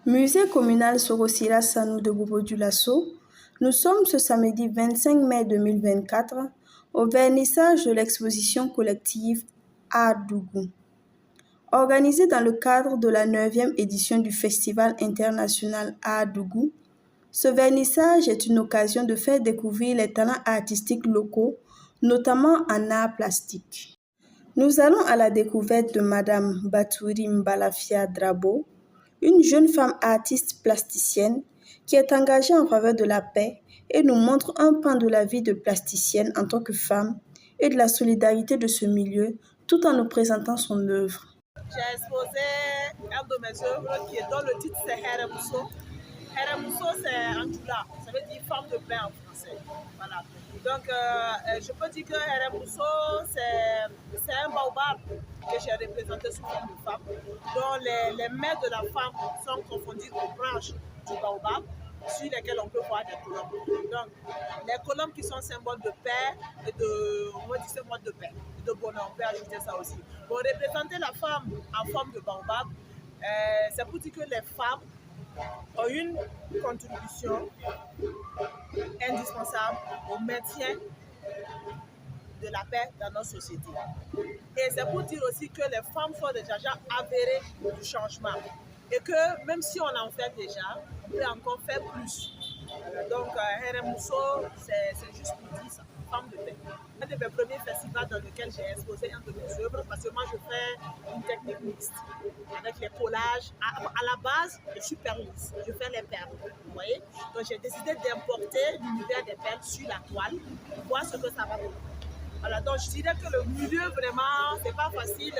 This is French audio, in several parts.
Musée communal Sorosila Sanou de Bobo-Dioulasso, nous sommes ce samedi 25 mai 2024 au vernissage de l'exposition collective Adougou. Organisée dans le cadre de la 9e édition du Festival international Adougou, ce vernissage est une occasion de faire découvrir les talents artistiques locaux, notamment en art plastique. Nous allons à la découverte de Madame Batouri Mbalafia Drabo, une jeune femme artiste plasticienne qui est engagée en faveur de la paix et nous montre un pan de la vie de plasticienne en tant que femme et de la solidarité de ce milieu tout en nous présentant son œuvre. J'ai exposé un de mes œuvres dont le titre c'est Heremousso. Heremousso c'est Anjula, ça veut dire femme de paix en français. Voilà. Donc je peux dire que Heremousso c'est un baobab que j'ai représenté sous forme de femme, dont les mains de la femme sont confondues aux branches du baobab sur lesquelles on peut voir des colombes. Donc les colombes qui sont symboles de paix et de paix, de bonheur, on peut ajouter ça aussi. Pour représenter la femme en forme de baobab, c'est pour dire que les femmes ont une contribution indispensable au maintien de la paix dans notre société. Et c'est pour dire aussi que les femmes sont déjà avérées du changement. Et que même si on en fait déjà, on peut encore faire plus. Donc, Heremousso, c'est juste pour dire ça, femme de paix. Un de mes premiers festivals dans lequel j'ai exposé un de mes œuvres, parce que moi je fais une technique mixte avec les collages. À la base, je suis perliste, je fais les perles, vous voyez. Donc j'ai décidé d'importer l'univers des perles sur la toile pour voir ce que ça va donner. Voilà, donc je dirais que le milieu vraiment, c'est pas facile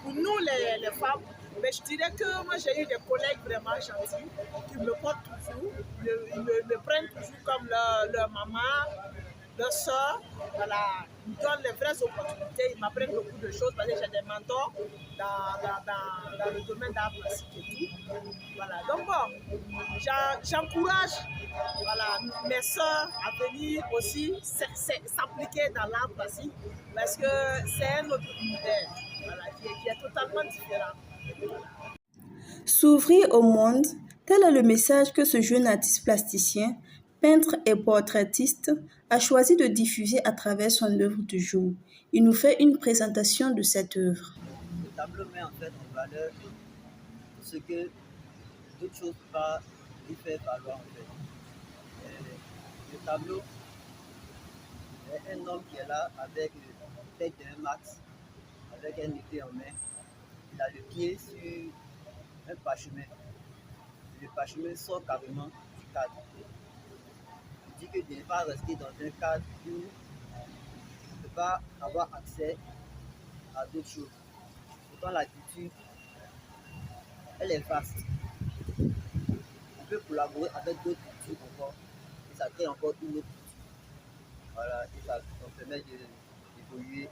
pour nous les femmes. Mais je dirais que moi j'ai eu des collègues vraiment gentils qui me portent toujours, ils me prennent toujours comme leur maman, leur soeur. Voilà, ils me donnent les vraies opportunités, ils m'apprennent beaucoup de choses parce que j'ai des mentors dans le domaine d'art plastique et tout. Voilà, donc bon, j'encourage voilà, mes soeurs à venir aussi s'appliquer dans l'art plastique parce que c'est un autre univers voilà, qui est totalement différent. S'ouvrir au monde, tel est le message que ce jeune artiste plasticien, peintre et portraitiste, a choisi de diffuser à travers son œuvre du jour. Il nous fait une présentation de cette œuvre. Le tableau met en fait en valeur ce que d'autres choses ne peuvent pas y faire valoir en fait. Le tableau est un homme qui est là avec le tête d'un max, avec un épée en main. Il a le pied sur un parchemin. Le parchemin sort carrément du cadre. Il dit que de ne pas rester dans un cadre où on ne peut pas avoir accès à d'autres choses. Pourtant la culture, elle est vaste. On peut collaborer avec d'autres cultures encore et ça crée encore une autre culture. Voilà, et ça permet d'évoluer.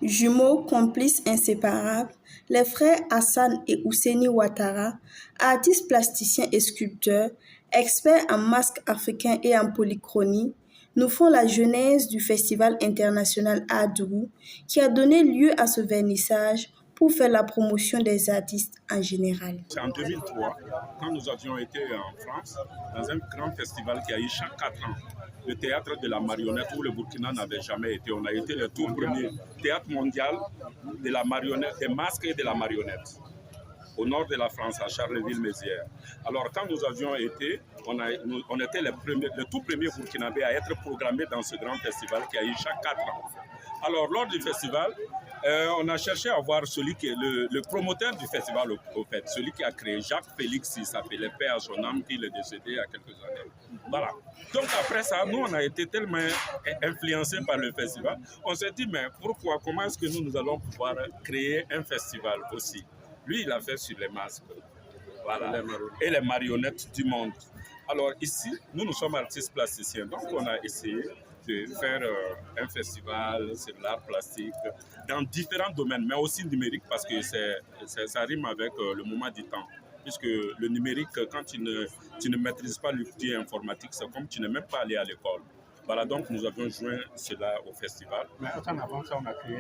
Jumeaux, complices inséparables, les frères Hassan et Ouseni Ouattara, artistes plasticiens et sculpteurs, experts en masques africains et en polychronie, nous font la genèse du Festival international Adougou qui a donné lieu à ce vernissage pour faire la promotion des artistes en général. C'est en 2003, quand nous avions été en France, dans un grand festival qui a eu chaque 4 ans, le théâtre de la marionnette où le Burkina n'avait jamais été. On a été le tout premier théâtre mondial de la marionnette, des masques et de la marionnette, au nord de la France, à Charleville-Mézières. Alors, quand nous avions été, on était le tout premier Burkinabé à être programmé dans ce grand festival qui a eu chaque 4 ans. Alors, lors du festival, on a cherché à voir celui qui est le promoteur du festival, au fait, celui qui a créé Jacques Félix, il s'appelait paix à son âme, qui est décédé il y a quelques années. Voilà. Donc après ça, nous, on a été tellement influencés par le festival, on s'est dit, mais pourquoi, comment est-ce que nous allons pouvoir créer un festival aussi? Lui, il a fait sur les masques, voilà, et les marionnettes du monde. Alors ici, nous sommes artistes plasticiens, donc on a essayé de faire un festival sur l'art plastique dans différents domaines, mais aussi numérique parce que ça rime avec le moment du temps. Puisque le numérique, quand tu ne maîtrises pas l'outil informatique, c'est comme tu n'es même pas allé à l'école. Voilà, donc nous avions joint cela au festival. Mais avant ça, on a créé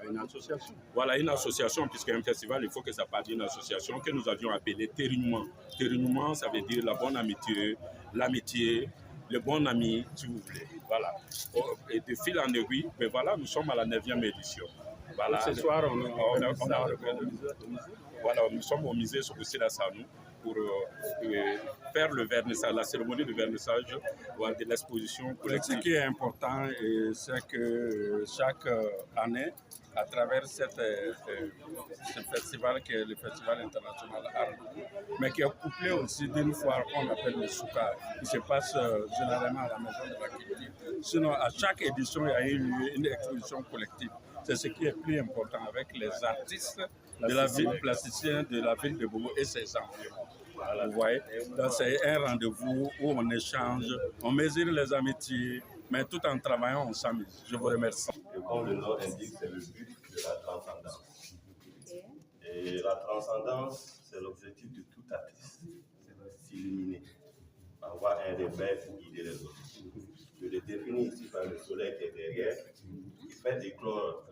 Une association. Voilà, une association, puisqu'un festival, il faut que ça parte d'une association que nous avions appelée Térignement. Térignement, ça veut dire la bonne amitié, l'amitié, le bon ami, si vous voulez. Voilà. Et de fil en aiguille, ben voilà, nous sommes à la 9e édition. Voilà. Ce soir, voilà, nous sommes au musée Sogosila Sanou pour faire le vernissage, la cérémonie de vernissage de l'exposition collective. Ce qui est important, c'est que chaque année, à travers ce festival qui est le Festival international Art, mais qui est couplé aussi d'une foire qu'on appelle le Souka, qui se passe généralement à la Maison de la Culture. Sinon, à chaque édition, il y a eu une exposition collective. C'est ce qui est plus important avec les artistes de la ville, plasticiens de la ville de Bobo et ses environs. Vous voyez, donc c'est un rendez-vous où on échange, on mesure les amitiés, mais tout en travaillant, on s'amuse. Je vous remercie. Et comme le nom indique, c'est le but de la transcendance. Et la transcendance, c'est l'objectif de tout artiste, c'est de s'illuminer, avoir un repère pour guider les autres. Je le définis ici par le soleil qui est derrière, qui fait éclore